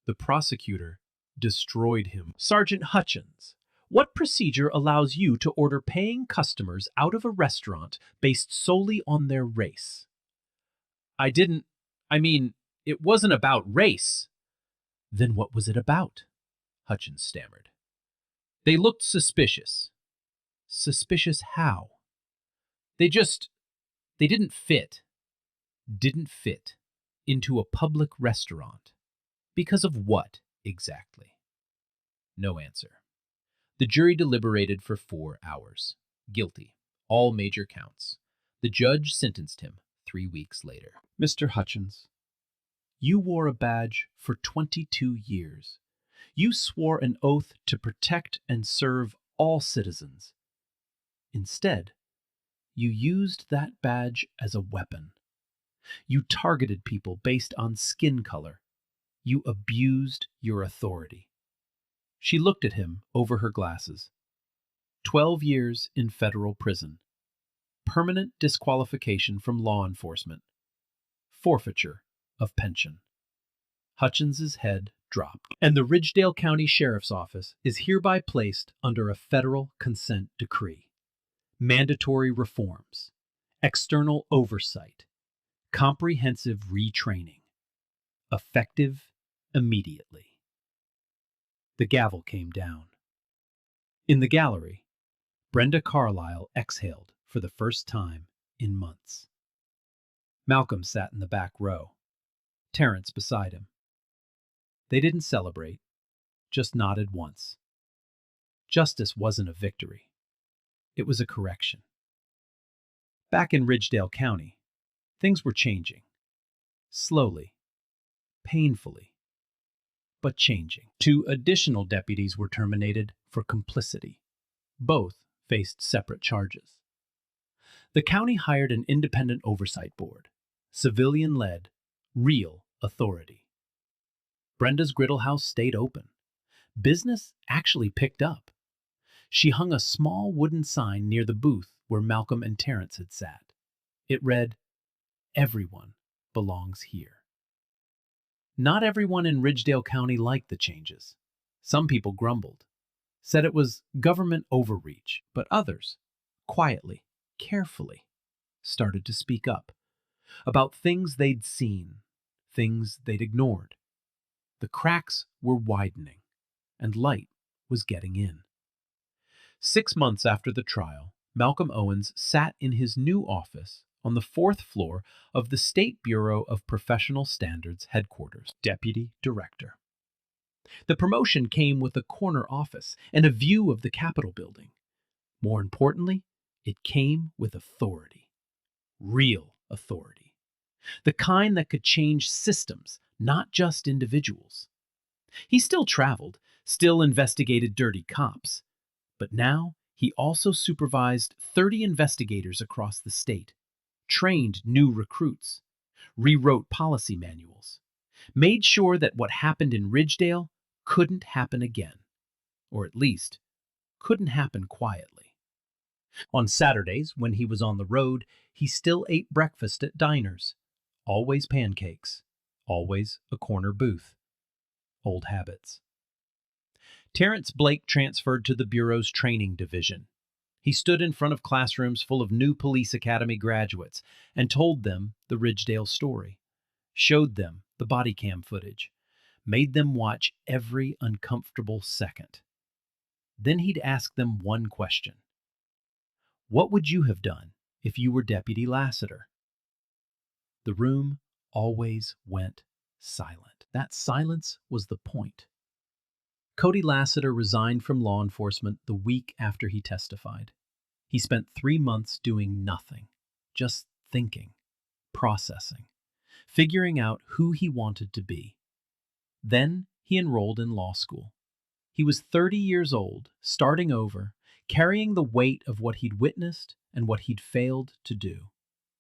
A: The prosecutor destroyed him. Sergeant Hutchins, what procedure allows you to order paying customers out of a restaurant based solely on their race? It wasn't about race. Then what was it about? Hutchins stammered. They looked suspicious. Suspicious how? They didn't fit. Didn't fit into a public restaurant. Because of what, exactly? No answer. The jury deliberated for 4 hours. Guilty. All major counts. The judge sentenced him 3 weeks later. Mr. Hutchins, you wore a badge for 22 years. You swore an oath to protect and serve all citizens. Instead, you used that badge as a weapon. You targeted people based on skin color. You abused your authority. She looked at him over her glasses. 12 years in federal prison. Permanent disqualification from law enforcement. Forfeiture of pension. Hutchins's head dropped. And the Ridgedale County Sheriff's Office is hereby placed under a federal consent decree. Mandatory reforms. External oversight. Comprehensive retraining. Effective immediately. The gavel came down. In the gallery, Brenda Carlyle exhaled for the first time in months. Malcolm sat in the back row, Terence beside him. They didn't celebrate, just nodded once. Justice wasn't a victory. It was a correction. Back in Ridgedale County, things were changing. Slowly, painfully, but changing. 2 additional deputies were terminated for complicity. Both faced separate charges. The county hired an independent oversight board, civilian-led, real authority. Brenda's griddle house stayed open. Business actually picked up. She hung a small wooden sign near the booth where Malcolm and Terence had sat. It read, "Everyone belongs here." Not everyone in Ridgedale County liked the changes. Some people grumbled, said it was government overreach, but others, quietly, carefully, started to speak up about things they'd seen, things they'd ignored. The cracks were widening, and light was getting in. 6 months after the trial, Malcolm Owens sat in his new office on the 4th floor of the State Bureau of Professional Standards headquarters, deputy director. The promotion came with a corner office and a view of the Capitol building. More importantly, it came with authority. Real authority. The kind that could change systems, not just individuals. He still traveled, still investigated dirty cops, but now he also supervised 30 investigators across the state, trained new recruits, rewrote policy manuals, made sure that what happened in Ridgedale couldn't happen again, or at least couldn't happen quietly. On Saturdays, when he was on the road, he still ate breakfast at diners, always pancakes, always a corner booth. Old habits. Terence Blake transferred to the Bureau's training division. He stood in front of classrooms full of new police academy graduates and told them the Ridgedale story, showed them the body cam footage, made them watch every uncomfortable second. Then he'd ask them one question. What would you have done if you were Deputy Lassiter? The room always went silent. That silence was the point. Cody Lassiter resigned from law enforcement the week after he testified. He spent 3 months doing nothing, just thinking, processing, figuring out who he wanted to be. Then he enrolled in law school. He was 30 years old, starting over, carrying the weight of what he'd witnessed and what he'd failed to do.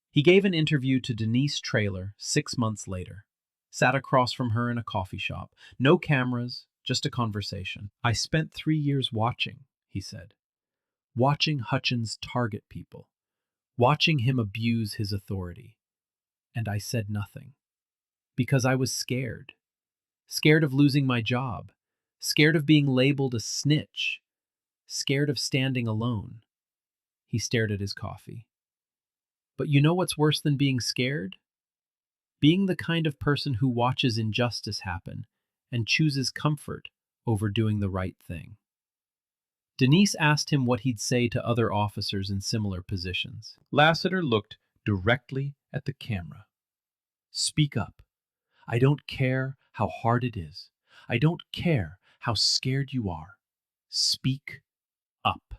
A: He gave an interview to Denise Traylor 6 months later, sat across from her in a coffee shop, no cameras, just a conversation. I spent 3 years watching, he said. Watching Hutchins target people. Watching him abuse his authority. And I said nothing. Because I was scared. Scared of losing my job. Scared of being labeled a snitch. Scared of standing alone. He stared at his coffee. But you know what's worse than being scared? Being the kind of person who watches injustice happen and chooses comfort over doing the right thing. Denise asked him what he'd say to other officers in similar positions. Lassiter looked directly at the camera. Speak up. I don't care how hard it is. I don't care how scared you are. Speak up.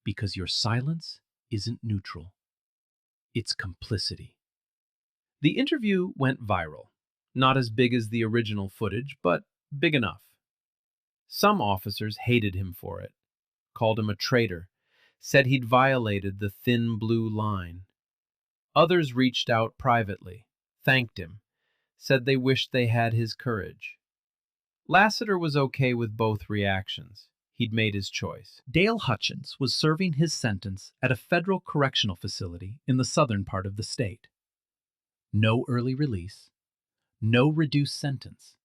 A: Because your silence isn't neutral, it's complicity. The interview went viral. Not as big as the original footage, but big enough. Some officers hated him for it, called him a traitor, said he'd violated the thin blue line. Others reached out privately, thanked him, said they wished they had his courage. Lassiter was okay with both reactions. He'd made his choice.
B: Dale Hutchins was serving his sentence at a federal correctional facility in the southern part of the state. No early release, no reduced sentence.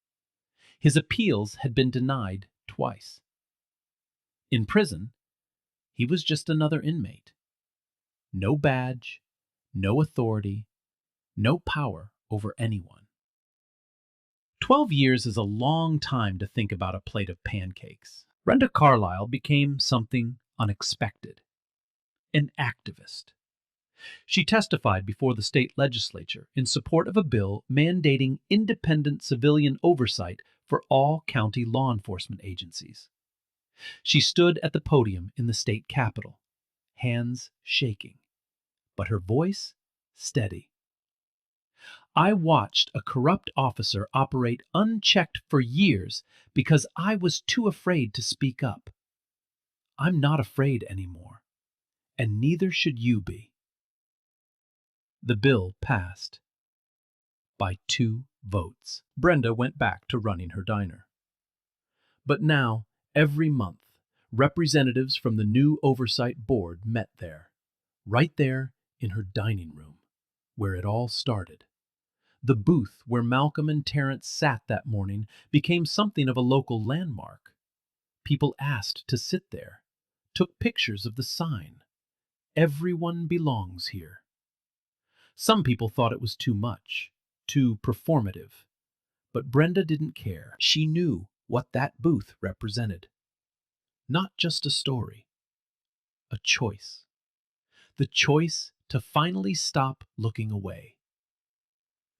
B: His appeals had been denied twice. In prison, he was just another inmate. No badge, no authority, no power over anyone. 12 years is a long time to think about a plate of pancakes. Brenda Carlisle became something unexpected. An activist. She testified before the state legislature in support of a bill mandating independent civilian oversight for all county law enforcement agencies. She stood at the podium in the state capitol, hands shaking, but her voice steady. I watched a corrupt officer operate unchecked for years because I was too afraid to speak up. I'm not afraid anymore, and neither should you be. The bill passed by 2 votes. Brenda went back to running her diner. But now, every month, representatives from the new oversight board met there, right there in her dining room, where it all started. The booth where Malcolm and Terrence sat that morning became something of a local landmark. People asked to sit there, took pictures of the sign. Everyone belongs here. Some people thought it was too much, too performative. But Brenda didn't care. She knew what that booth represented. Not just a story, a choice. The choice to finally stop looking away.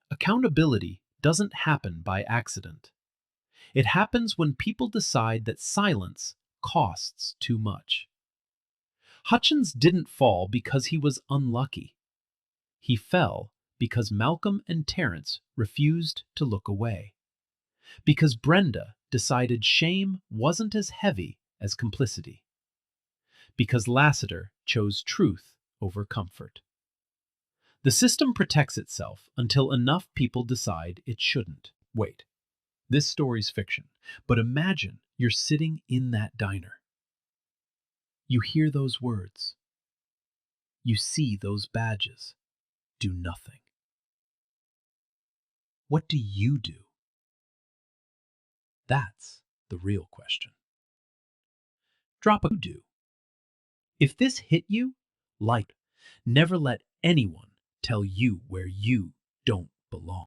B: Accountability doesn't happen by accident. It happens when people decide that silence costs too much. Hutchins didn't fall because he was unlucky. He fell because Malcolm and Terrence refused to look away. Because Brenda decided shame wasn't as heavy as complicity. Because Lassiter chose truth over comfort. The system protects itself until enough people decide it shouldn't. Wait, this story's fiction, but imagine you're sitting in that diner. You hear those words. You see those badges. Do nothing. What do you do? That's the real question. Drop a do. If this hit you, like, never let anyone tell you where you don't belong.